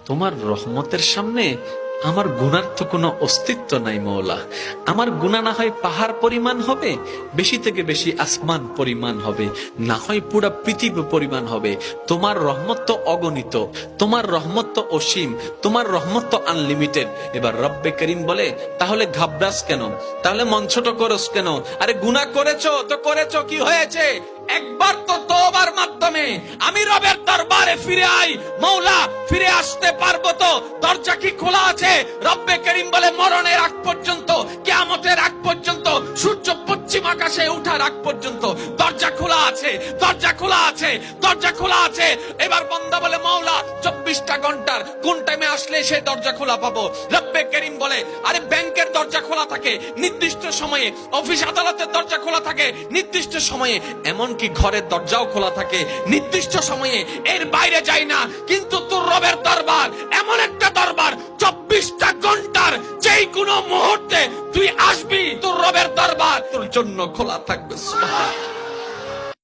তোমার রহমতের সামনে আমার গুনার তো কোনো অস্তিত্ব নাই মওলা। আমার গুনাহ না হয় পাহাড় পরিমাণ হবে, বেশি থেকে বেশি আসমান পরিমাণ হবে, না হয় পুরা পৃথিবী পরিমাণ হবে। তোমার রহমত তো অগণিত, তোমার রহমত তো অসীম, তোমার রহমত তো আনলিমিটেড। এবার রব্বে করিম বলে, তাহলে ঘাবড়াস কেন, তাহলে মন ছোট করস কেন? আরে গুনাহ করেছো তো করেছো, কি হয়েছে? একবার তো তওবার মাধ্যমে আমি রবের দরবারে ফিরে আই। মওলা, ফিরে আসতে পারবো তো? দরজা কি খোলা আছে? রব্বে করিম বলে, মরণের আগ পর্যন্ত, কিয়ামতের আগ পর্যন্ত, সূর্য পশ্চিম আকাশে ওঠার আগ পর্যন্ত দরজা খোলা আছে, দরজা খোলা আছে, দরজা খোলা আছে। এবার বান্দা বলে, মওলা 24টা ঘন্টার কোন টাইমে আসলে সে দরজা খোলা পাবো? রব্বে করিম বলে, আরে ব্যাংকের দরজা খোলা থাকে নির্দিষ্ট সময়ে, অফিস আদালতের দরজা খোলা থাকে নির্দিষ্ট সময়ে, এমনকি ঘরের দরজাও খোলা থাকে নির্দিষ্ট সময়ে, এর বাইরে যাই না। কিন্তু তোর রবের দরবার এমন একটা দরবার, 24টা ঘন্টার যেই কোনো মুহূর্তে তুই আসবি, তোর রবের দরবার তোর জন্য খোলা থাকবে। সুবহানাল্লাহ।